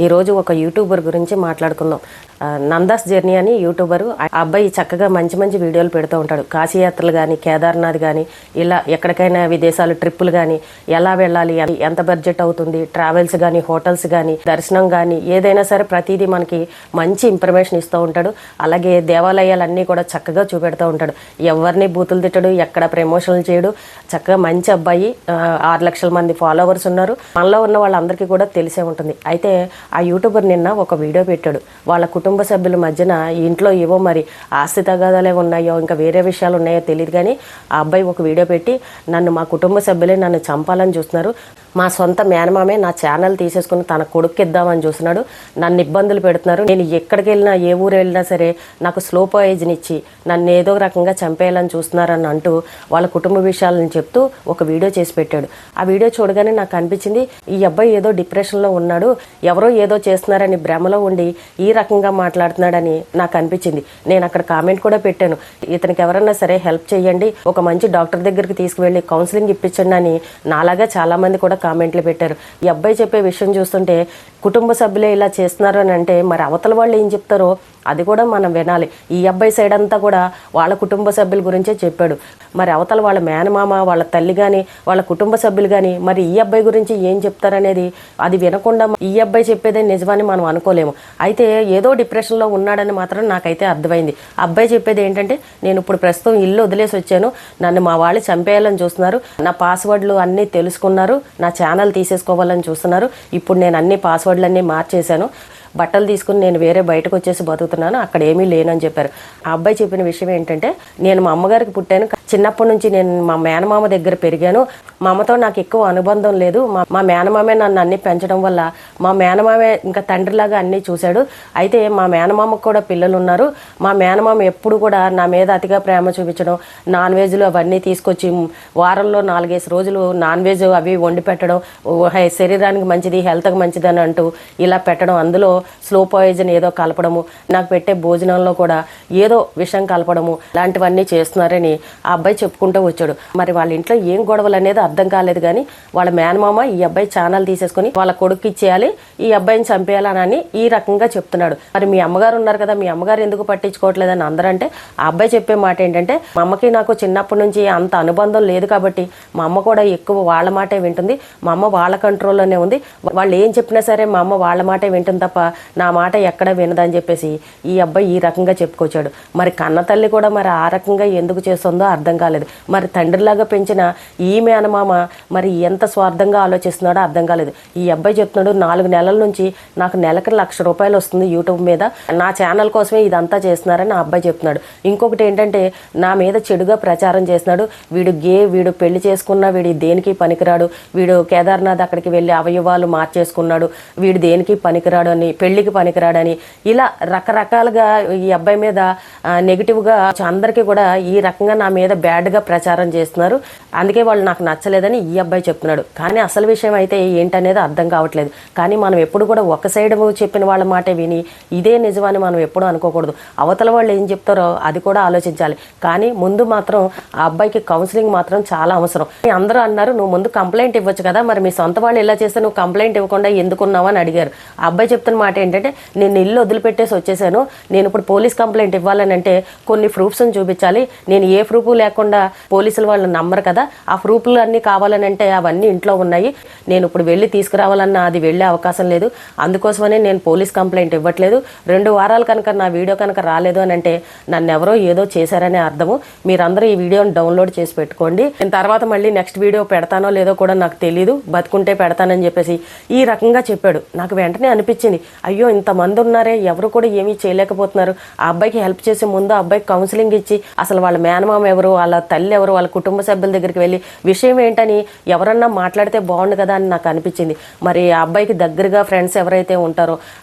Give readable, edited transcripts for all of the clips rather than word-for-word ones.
ఈరోజు ఒక యూట్యూబర్ గురించి మాట్లాడుకుందాం. నందాస్ జర్నీ అని యూట్యూబరు. ఆ అబ్బాయి చక్కగా మంచి మంచి వీడియోలు పెడుతూ ఉంటాడు. కాశీయాత్రలు కానీ, కేదార్నాథ్ కానీ, ఇలా ఎక్కడికైనా విదేశాలు ట్రిప్పులు కానీ, ఎలా వెళ్ళాలి, ఎంత బడ్జెట్ అవుతుంది, ట్రావెల్స్ కానీ, హోటల్స్ కానీ, దర్శనం కానీ, ఏదైనా సరే ప్రతిదీ మనకి మంచి ఇన్ఫర్మేషన్ ఇస్తూ ఉంటాడు. అలాగే దేవాలయాలన్నీ కూడా చక్కగా చూపెడుతూ ఉంటాడు. ఎవరిని బూతులు తిట్టడు, ఎక్కడ ప్రమోషన్లు చేయడు. చక్కగా మంచి అబ్బాయి. 6 లక్షల మంది ఫాలోవర్స్ ఉన్నారు. మనలో ఉన్న వాళ్ళందరికీ కూడా తెలిసే ఉంటుంది. అయితే ఆ యూట్యూబర్ నిన్న ఒక వీడియో పెట్టాడు. వాళ్ళ కుటుంబ సభ్యుల మధ్యన ఇంట్లో ఏవో మరి ఆస్తి తగాదాలే ఉన్నాయో ఇంకా వేరే విషయాలు ఉన్నాయో తెలియదు, కానీ ఆ అబ్బాయి ఒక వీడియో పెట్టి మా కుటుంబ సభ్యులే నన్ను చంపాలని చూస్తున్నారు, మా సొంత మేనమామే నా ఛానల్ తీసేసుకుని తన కొడుకు ఇద్దామని చూస్తున్నాడు, నన్ను ఇబ్బందులు పెడుతున్నారు, నేను ఎక్కడికి వెళ్ళినా ఏ ఊరు వెళ్ళినా సరే నాకు స్లో పాయిజన్ ఇచ్చి నన్ను ఏదో రకంగా చంపేయాలని చూస్తున్నారని అంటూ వాళ్ళ కుటుంబ విషయాలను చెప్తూ ఒక వీడియో చేసి పెట్టాడు. ఆ వీడియో చూడగానే నాకు అనిపించింది, ఈ అబ్బాయి ఏదో డిప్రెషన్లో ఉన్నాడు, ఎవరో ఏదో చేస్తున్నారని భ్రమలో ఉండి ఈ రకంగా మాట్లాడుతున్నాడని నాకు అనిపించింది. నేను అక్కడ కామెంట్ కూడా పెట్టాను, ఇతనికి ఎవరన్నా సరే హెల్ప్ చేయండి, ఒక మంచి డాక్టర్ దగ్గరికి తీసుకువెళ్ళి కౌన్సిలింగ్ ఇప్పించండి అని నాలాగా చాలామంది కూడా కామెంట్లు పెట్టారు. ఈ అబ్బాయి చెప్పే విషయం చూస్తుంటే కుటుంబ సభ్యులే ఇలా చేస్తున్నారు అని అంటే మరి అవతల వాళ్ళు ఏం చెప్తారో అది కూడా మనం వినాలి. ఈ అబ్బాయి సైడ్ అంతా కూడా వాళ్ళ కుటుంబ సభ్యుల గురించే చెప్పాడు. మరి అవతల వాళ్ళ మేనమామ, వాళ్ళ తల్లి కానీ, వాళ్ళ కుటుంబ సభ్యులు కానీ మరి ఈ అబ్బాయి గురించి ఏం చెప్తారనేది అది వినకుండా ఈ అబ్బాయి చెప్పేదే నిజమని మనం అనుకోలేము. అయితే ఏదో డిప్రెషన్లో ఉన్నాడని మాత్రం నాకైతే అర్థమైంది. అబ్బాయి చెప్పేది ఏంటంటే, నేను ఇప్పుడు ప్రస్తుతం ఇల్లు వదిలేసి వచ్చాను, నన్ను మా వాళ్ళు చంపేయాలని చూస్తున్నారు, నా పాస్వర్డ్లు అన్నీ తెలుసుకున్నారు, నా ఛానల్ తీసేసుకోవాలని చూస్తున్నారు, ఇప్పుడు నేను అన్ని పాస్వర్డ్లన్నీ మార్చేశాను, బట్టలు తీసుకుని నేను వేరే బయటకు వచ్చేసి బతుకుతున్నాను, అక్కడ ఏమీ లేనని చెప్పారు. ఆ అబ్బాయి చెప్పిన విషయం ఏంటంటే, నేను మా అమ్మగారికి పుట్టాను, చిన్నప్పటి నుంచి నేను మా మేనమామ దగ్గర పెరిగాను, మా అమ్మతో నాకు ఎక్కువ అనుబంధం లేదు, మా మేనమామే నన్ను అన్ని పెంచడం వల్ల మా మేనమామే ఇంకా తండ్రిలాగా అన్నీ చూశాడు. అయితే మా మేనమామకు కూడా పిల్లలు ఉన్నారు, మా మేనమామ ఎప్పుడు కూడా నా మీద అతిగా ప్రేమ చూపించడం, నాన్ వెజ్లు అవన్నీ తీసుకొచ్చి వారంలో 4-5 రోజులు నాన్ వెజ్ అవి వండి పెట్టడం, శరీరానికి మంచిది, హెల్త్కి మంచిది అని అంటూ ఇలా పెట్టడం, అందులో స్లో పాయిజన్ ఏదో కలపడము, నాకు పెట్టే భోజనంలో కూడా ఏదో విషం కలపడము, ఇలాంటివన్నీ చేస్తున్నారని ఆ అబ్బాయి చెప్పుకుంటూ వచ్చాడు. మరి వాళ్ళ ఇంట్లో ఏం గొడవలు అనేది అర్థం కాలేదు, కానీ వాళ్ళ మేనమామ ఈ అబ్బాయి ఛానల్ తీసేసుకుని వాళ్ళ కొడుకు ఇచ్చేయాలి, ఈ అబ్బాయిని చంపేయాలని ఈ రకంగా చెప్తున్నాడు. మరి మీ అమ్మగారు ఉన్నారు కదా, మీ అమ్మగారు ఎందుకు పట్టించుకోవట్లేదని అందరంటే ఆ అబ్బాయి చెప్పే మాట ఏంటంటే, మా అమ్మకి నాకు చిన్నప్పటి నుంచి అంత అనుబంధం లేదు కాబట్టి మా అమ్మ కూడా ఎక్కువ వాళ్ళ మాటే వింటుంది, మా అమ్మ వాళ్ళ కంట్రోల్లోనే ఉంది, వాళ్ళు ఏం చెప్పినా సరే మా అమ్మ వాళ్ళ మాటే వింటుంది తప్ప నా మాట ఎక్కడ వినదని చెప్పేసి ఈ అబ్బాయి ఈ రకంగా చెప్పుకొచ్చాడు. మరి కన్న తల్లి కూడా మరి ఆ రకంగా ఎందుకు చేస్తుందో అర్థం కాలేదు. మరి తండ్రిలాగా పెంచిన ఈ మేనమామ మరి ఎంత స్వార్థంగా ఆలోచిస్తున్నాడో అర్థం కాలేదు. ఈ అబ్బాయి చెప్తున్నాడు, 4 నెలల నుంచి నాకు నెలకు 1,00,000 రూపాయలు వస్తుంది యూట్యూబ్ మీద, నా ఛానల్ కోసమే ఇదంతా చేస్తున్నారని ఆ అబ్బాయి చెప్తున్నాడు. ఇంకొకటి ఏంటంటే, నా మీద చెడుగా ప్రచారం చేస్తున్నాడు, వీడు వీడు పెళ్లి చేసుకున్నా వీడు దేనికి పనికిరాడు, వీడు కేదార్నాథ్ అక్కడికి వెళ్ళి అవయవాలు మార్చేసుకున్నాడు, వీడు దేనికి పనికిరాడు అని, పెళ్లికి పనికిరాడని, ఇలా రకరకాలుగా ఈ అబ్బాయి మీద నెగిటివ్గా అందరికీ కూడా ఈ రకంగా నా మీద బ్యాడ్గా ప్రచారం చేస్తున్నారు, అందుకే వాళ్ళు నాకు నచ్చలేదని ఈ అబ్బాయి చెప్తున్నాడు. కానీ అసలు విషయం అయితే ఏంటనేది అర్థం కావట్లేదు. కానీ మనం ఎప్పుడు కూడా ఒక సైడ్ చెప్పిన వాళ్ళ మాటే విని ఇదే నిజమని మనం ఎప్పుడు అనుకోకూడదు. అవతల వాళ్ళు ఏం చెప్తారో అది కూడా ఆలోచించాలి. కానీ ముందు మాత్రం ఆ అబ్బాయికి కౌన్సిలింగ్ మాత్రం చాలా అవసరం. అందరూ అన్నారు, నువ్వు ముందు కంప్లైంట్ ఇవ్వచ్చు కదా, మరి మీ సొంత వాళ్ళు ఇలా చేస్తే నువ్వు కంప్లైంట్ ఇవ్వకుండా ఎందుకున్నావు అని అడిగారు. ఆ అబ్బాయి చెప్తున్న మాట ఏంటంటే, నేను ఇల్లు వదిలిపెట్టేసి వచ్చేసాను, నేను ఇప్పుడు పోలీస్ కంప్లైంట్ ఇవ్వాలని అంటే కొన్ని ప్రూఫ్స్ని చూపించాలి, నేను ఏ ప్రూఫ్ లేకుండా పోలీసులు వాళ్ళు నమ్మరు కదా, ఆ ప్రూఫ్లు అన్నీ కావాలని అంటే అవన్నీ ఇంట్లో ఉన్నాయి, నేను ఇప్పుడు వెళ్ళి తీసుకురావాలన్నా అది వెళ్ళే అవకాశం లేదు, అందుకోసమనే నేను పోలీస్ కంప్లైంట్ ఇవ్వట్లేదు, 2 వారాలు కనుక నా వీడియో కనుక రాలేదు అని అంటే నన్ను ఎవరో ఏదో చేశారనే అర్థము, మీరందరూ ఈ వీడియోని డౌన్లోడ్ చేసి పెట్టుకోండి, నేను తర్వాత మళ్ళీ నెక్స్ట్ వీడియో పెడతానో లేదో కూడా నాకు తెలీదు, బతుకుంటే పెడతానని చెప్పేసి ఈ రకంగా చెప్పాడు. నాకు వెంటనే అనిపించింది, అయ్యో ఇంతమంది ఉన్నారే, ఎవరు కూడా ఏమీ చేయలేకపోతున్నారు, ఆ అబ్బాయికి హెల్ప్ చేసే ముందు ఆ అబ్బాయికి కౌన్సిలింగ్ ఇచ్చి అసలు వాళ్ళ మేనమామ ఎవరు, వాళ్ళ తల్లి ఎవరు, వాళ్ళ కుటుంబ సభ్యుల దగ్గరికి వెళ్ళి విషయం ఏంటని ఎవరన్నా మాట్లాడితే బాగుండు కదా అని నాకు అనిపించింది. మరి ఆ అబ్బాయికి దగ్గరగా ఫ్రెండ్స్ ఎవరైతే ఉంటారో,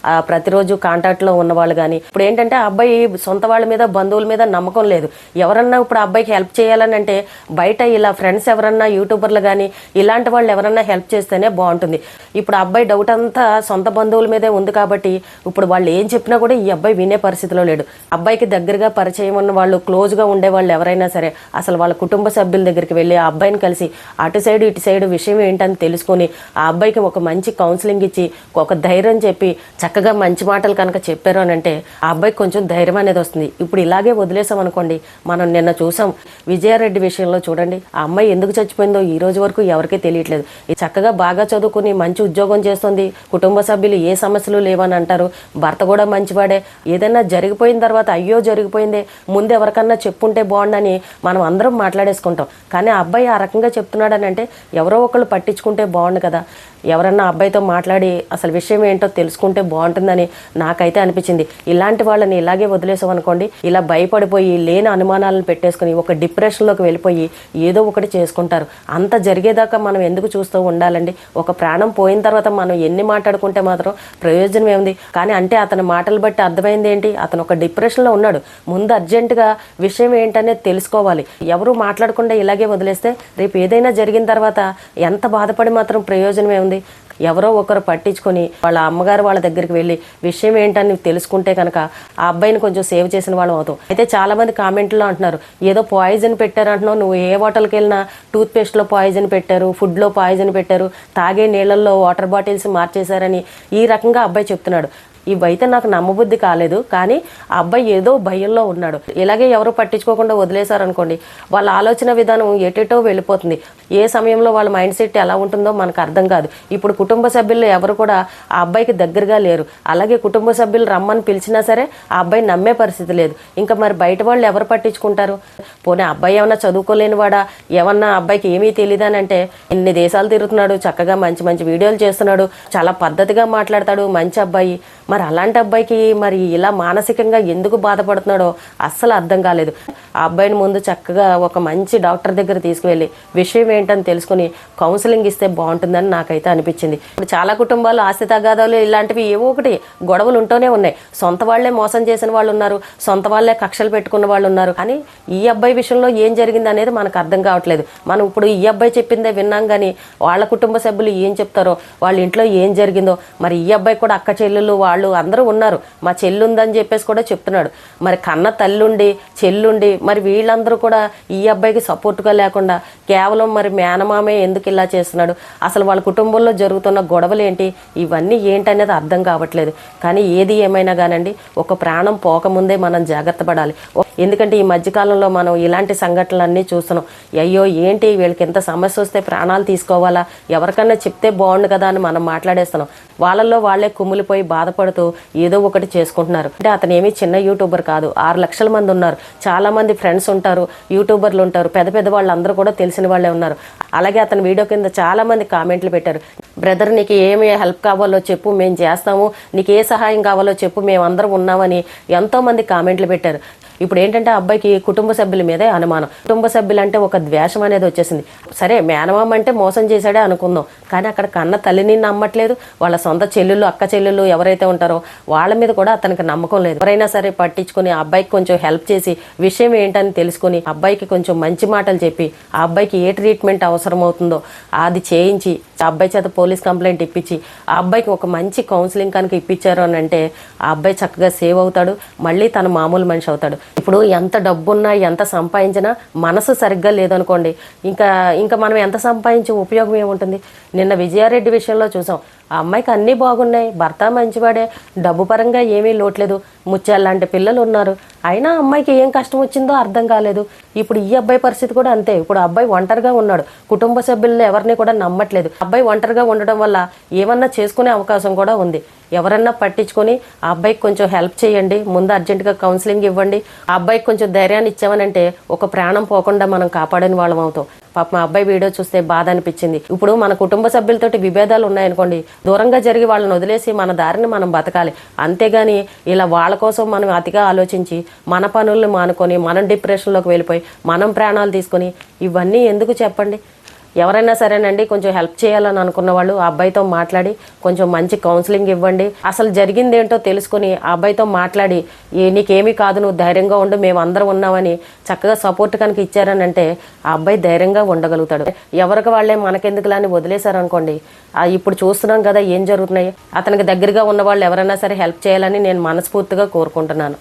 ప్రతిరోజు కాంటాక్ట్లో ఉన్నవాళ్ళు కానీ, ఇప్పుడు ఏంటంటే ఆ అబ్బాయి సొంత వాళ్ళ మీద బంధువుల మీద నమ్మకం లేదు, ఎవరన్నా ఇప్పుడు ఆ అబ్బాయికి హెల్ప్ చేయాలని అంటే బయట ఇలా ఫ్రెండ్స్ ఎవరన్నా యూట్యూబర్లు కానీ ఇలాంటి వాళ్ళు ఎవరన్నా హెల్ప్ చేస్తేనే బాగుంటుంది. ఇప్పుడు ఆ అబ్బాయి డౌట్ అంతా సొంత బంధువుల మీదే ఉంది కాబట్టి కాబట్టి ఇప్పుడు వాళ్ళు ఏం చెప్పినా కూడా ఈ అబ్బాయి వినే పరిస్థితిలో లేడు. అబ్బాయికి దగ్గరగా పరిచయం ఉన్న వాళ్ళు, క్లోజ్గా ఉండే వాళ్ళు ఎవరైనా సరే అసలు వాళ్ళ కుటుంబ సభ్యుల దగ్గరికి వెళ్ళి ఆ అబ్బాయిని కలిసి అటు సైడ్ ఇటు సైడ్ విషయం ఏంటని తెలుసుకొని ఆ అబ్బాయికి ఒక మంచి కౌన్సిలింగ్ ఇచ్చి ఒక ధైర్యం చెప్పి చక్కగా మంచి మాటలు కనుక చెప్పారు అని అంటే ఆ అబ్బాయికి కొంచెం ధైర్యం అనేది వస్తుంది. ఇప్పుడు ఇలాగే వదిలేసాం అనుకోండి, మనం నిన్న చూసాం విజయారెడ్డి విషయంలో చూడండి, ఆ అమ్మాయి ఎందుకు చచ్చిపోయిందో ఈ రోజు వరకు ఎవరికీ తెలియట్లేదు. చక్కగా బాగా చదువుకుని మంచి ఉద్యోగం చేస్తుంది, కుటుంబ సభ్యులు ఏ సమస్యలు లేవని అంటారు, భర్త కూడా మంచివాడే. ఏదైనా జరిగిపోయిన తర్వాత అయ్యో జరిగిపోయిందే ముందు ఎవరికన్నా చెప్పుంటే బాగుండని మనం అందరం మాట్లాడేసుకుంటాం. కానీ ఆ అబ్బాయి ఆ రకంగా చెప్తున్నాడని అంటే ఎవరో ఒకళ్ళు పట్టించుకుంటే బాగుండు కదా, ఎవరన్నా అబ్బాయితో మాట్లాడి అసలు విషయం ఏంటో తెలుసుకుంటే బాగుంటుందని నాకైతే అనిపించింది. ఇలాంటి వాళ్ళని ఇలాగే వదిలేసాం అనుకోండి, ఇలా భయపడిపోయి లేని అనుమానాలను పెట్టేసుకుని ఒక డిప్రెషన్లోకి వెళ్ళిపోయి ఏదో ఒకటి చేసుకుంటారు. అంత జరిగేదాకా మనం ఎందుకు చూస్తూ ఉండాలండి? ఒక ప్రాణం పోయిన తర్వాత మనం ఎన్ని మాట్లాడుకుంటే మాత్రం ప్రయోజనం ఏముంది? కానీ అంటే అతని మాటలు బట్టి అర్థమైంది ఏంటి, అతను ఒక డిప్రెషన్లో ఉన్నాడు. ముందు అర్జెంటుగా విషయం ఏంటనేది తెలుసుకోవాలి. ఎవరు మాట్లాడకుండా ఇలాగే వదిలేస్తే రేపు ఏదైనా జరిగిన తర్వాత ఎంత బాధపడి మాత్రం ప్రయోజనం ఏముంది? ఎవరో ఒకరు పట్టించుకొని వాళ్ళ అమ్మగారు వాళ్ళ దగ్గరికి వెళ్ళి విషయం ఏంటని తెలుసుకుంటే కనుక ఆ అబ్బాయిని కొంచెం సేవ్ చేసిన వాళ్ళం అవుతాం. అయితే చాలా మంది కామెంట్లో అంటున్నారు, ఏదో పాయిజన్ పెట్టారు అంటున్నావు, నువ్వు ఏ హోటల్కి వెళ్ళినా టూత్ పేస్ట్లో పాయిజన్ పెట్టారు, ఫుడ్లో పాయిజన్ పెట్టారు, తాగే నీళ్ళల్లో వాటర్ బాటిల్స్ మార్చేశారని ఈ రకంగా అబ్బాయి చెప్తున్నాడు. ఇవైతే నాకు నమ్మబుద్ధి కాలేదు. కానీ ఆ అబ్బాయి ఏదో భయంలో ఉన్నాడు. ఇలాగే ఎవరు పట్టించుకోకుండా వదిలేశారనుకోండి, వాళ్ళ ఆలోచన విధానం ఎటేటో వెళ్ళిపోతుంది. ఏ సమయంలో వాళ్ళ మైండ్ సెట్ ఎలా ఉంటుందో మనకు అర్థం కాదు. ఇప్పుడు కుటుంబ సభ్యులు ఎవరు కూడా ఆ అబ్బాయికి దగ్గరగా లేరు. అలాగే కుటుంబ సభ్యులు రమ్మని పిలిచినా సరే ఆ అబ్బాయి నమ్మే పరిస్థితి లేదు. ఇంకా మరి బయట వాళ్ళు ఎవరు పట్టించుకుంటారు? పోనీ అబ్బాయి ఏమన్నా చదువుకోలేని వాడా, ఏమన్నా అబ్బాయికి ఏమీ తెలియదని అంటే ఇన్ని దేశాలు తిరుగుతున్నాడు, చక్కగా మంచి మంచి వీడియోలు చేస్తున్నాడు, చాలా పద్ధతిగా మాట్లాడతాడు, మంచి అబ్బాయి. మరి అలాంటి అబ్బాయికి మరి ఇలా మానసికంగా ఎందుకు బాధపడుతున్నాడో అస్సలు అర్థం కాలేదు. ఆ అబ్బాయిని ముందు చక్కగా ఒక మంచి డాక్టర్ దగ్గర తీసుకువెళ్ళి విషయం ఏంటని తెలుసుకుని కౌన్సిలింగ్ ఇస్తే బాగుంటుందని నాకైతే అనిపించింది. ఇప్పుడు చాలా కుటుంబాలు ఆస్తి తగాదాలు ఇలాంటివి ఏవో ఒకటి గొడవలు ఉంటూనే ఉన్నాయి. సొంత వాళ్లే మోసం చేసిన వాళ్ళు ఉన్నారు, సొంత వాళ్లే కక్షలు పెట్టుకున్న వాళ్ళు ఉన్నారు. కానీ ఈ అబ్బాయి విషయంలో ఏం జరిగింది అనేది మనకు అర్థం కావట్లేదు. మనం ఇప్పుడు ఈ అబ్బాయి చెప్పిందే విన్నాం, కానీ వాళ్ళ కుటుంబ సభ్యులు ఏం చెప్తారో, వాళ్ళ ఇంట్లో ఏం జరిగిందో, మరి ఈ అబ్బాయి కూడా అక్క చెల్లెళ్ళు వాళ్ళు అందరూ ఉన్నారు, మా చెల్లుందని చెప్పేసి కూడా చెప్తున్నాడు. మరి కన్న తల్లుండి చెల్లుండి మరి వీళ్ళందరూ కూడా ఈ అబ్బాయికి సపోర్ట్గా లేకుండా కేవలం మరి మేనమామే ఎందుకు ఇలా చేస్తున్నాడు, అసలు వాళ్ళ కుటుంబంలో జరుగుతున్న గొడవలు ఏంటి, ఇవన్నీ ఏంటనేది అర్థం కావట్లేదు. కానీ ఏది ఏమైనా కానండి, ఒక ప్రాణం పోకముందే మనం జాగ్రత్త పడాలి. ఎందుకంటే ఈ మధ్యకాలంలో మనం ఇలాంటి సంఘటనలన్నీ చూస్తున్నాం. అయ్యో ఏంటి వీళ్ళకి ఎంత సమస్య వస్తే ప్రాణాలు తీసుకోవాలా, ఎవరికన్నా చెప్తే బాగుండు కదా అని మనం మాట్లాడేస్తున్నాం. వాళ్ళల్లో వాళ్ళే కుమ్ములిపోయి బాధపడుతూ ఏదో ఒకటి చేసుకుంటున్నారు. అంటే అతను ఏమీ చిన్న యూట్యూబర్ కాదు, 6 లక్షల మంది ఉన్నారు, చాలా మంది ఫ్రెండ్స్ ఉంటారు, యూట్యూబర్లు ఉంటారు, పెద్ద పెద్ద వాళ్ళందరూ కూడా తెలిసిన వాళ్ళే ఉన్నారు. అలాగే అతని వీడియో కింద చాలా మంది కామెంట్లు పెట్టారు, బ్రదర్ నీకు ఏమి హెల్ప్ కావాలో చెప్పు మేము చేస్తాము, నీకు ఏ సహాయం కావాలో చెప్పు మేము అందరం ఉన్నామని ఎంతోమంది కామెంట్లు పెట్టారు. ఇప్పుడు ఏంటంటే అబ్బాయికి కుటుంబ సభ్యుల మీదే అనుమానం. కుటుంబ సభ్యులు అంటే ఒక ద్వేషం అనేది వచ్చేసింది. సరే మేనమామ అంటే మోసం చేశాడే అనుకుందాం, కానీ అక్కడ కన్న తల్లిని నమ్మట్లేదు, వాళ్ళ సొంత చెల్లెళ్ళు అక్క చెల్లెళ్ళు ఎవరైతే ఉంటారో వాళ్ళ మీద కూడా అతనికి నమ్మకం లేదు. ఎవరైనా సరే పట్టించుకుని ఆ అబ్బాయికి కొంచెం హెల్ప్ చేసి విషయం ఏంటని తెలుసుకుని అబ్బాయికి కొంచెం మంచి మాటలు చెప్పి ఆ అబ్బాయికి ఏ ట్రీట్మెంట్ అవసరం అవుతుందో అది చేయించి ఆ అబ్బాయి చేత పోలీస్ కంప్లైంట్ ఇప్పించి ఆ అబ్బాయికి ఒక మంచి కౌన్సిలింగ్ కనుక ఇప్పించారు అని అంటే ఆ అబ్బాయి చక్కగా సేవ్ అవుతాడు, మళ్ళీ తన మామూలు మనిషి అవుతాడు. ఇప్పుడు ఎంత డబ్బున్నా ఎంత సంపాదించినా మనసు సరిగ్గా లేదనుకోండి, ఇంకా మనం ఎంత సంపాదించి ఉపయోగం ఏముంటుంది? నిన్న విజయారెడ్డి విషయంలో చూసాం, ఆ అమ్మాయికి అన్నీ బాగున్నాయి, భర్త మంచివాడే, డబ్బు పరంగా ఏమీ లోట్లేదు, ముత్యాలాంటి పిల్లలు ఉన్నారు, అయినా అమ్మాయికి ఏం కష్టం వచ్చిందో అర్థం కాలేదు. ఇప్పుడు ఈ అబ్బాయి పరిస్థితి కూడా అంతే. ఇప్పుడు అబ్బాయి ఒంటరిగా ఉన్నాడు, కుటుంబ సభ్యులను ఎవరిని కూడా నమ్మట్లేదు. అబ్బాయి ఒంటరిగా ఉండడం వల్ల ఏమన్నా చేసుకునే అవకాశం కూడా ఉంది. ఎవరన్నా పట్టించుకొని ఆ అబ్బాయికి కొంచెం హెల్ప్ చేయండి, ముందు అర్జెంటుగా కౌన్సిలింగ్ ఇవ్వండి, ఆ అబ్బాయికి కొంచెం ధైర్యాన్ని ఇచ్చామనంటే ఒక ప్రాణం పోకుండా మనం కాపాడని వాళ్ళం అవుతాం. పాప మా అబ్బాయి వీడియో చూస్తే బాధ అనిపించింది. ఇప్పుడు మన కుటుంబ సభ్యులతోటి విభేదాలు ఉన్నాయనుకోండి, దూరంగా జరిగి వాళ్ళని వదిలేసి మన దారిని మనం బతకాలి. అంతేగాని ఇలా వాళ్ళ కోసం మనం అతిగా ఆలోచించి మన పనులను మానుకొని మనం డిప్రెషన్లోకి వెళ్ళిపోయి మనం ప్రాణాలు తీసుకొని ఇవన్నీ ఎందుకు చెప్పండి? ఎవరైనా సరేనండి కొంచెం హెల్ప్ చేయాలని అనుకున్న వాళ్ళు ఆ అబ్బాయితో మాట్లాడి కొంచెం మంచి కౌన్సిలింగ్ ఇవ్వండి. అసలు జరిగింది ఏంటో తెలుసుకుని ఆ అబ్బాయితో మాట్లాడి నీకేమీ కాదు, నువ్వు ధైర్యంగా ఉండు, మేము అందరం ఉన్నామని చక్కగా సపోర్ట్ కనుక ఇచ్చారని అంటే ఆ అబ్బాయి ధైర్యంగా ఉండగలుగుతాడు. ఎవరికి వాళ్ళే మనకెందుకులా అని వదిలేశారనుకోండి, ఇప్పుడు చూస్తున్నాం కదా ఏం జరుగుతున్నాయి. అతనికి దగ్గరగా ఉన్న వాళ్ళు ఎవరైనా సరే హెల్ప్ చేయాలని నేను మనస్ఫూర్తిగా కోరుకుంటున్నాను.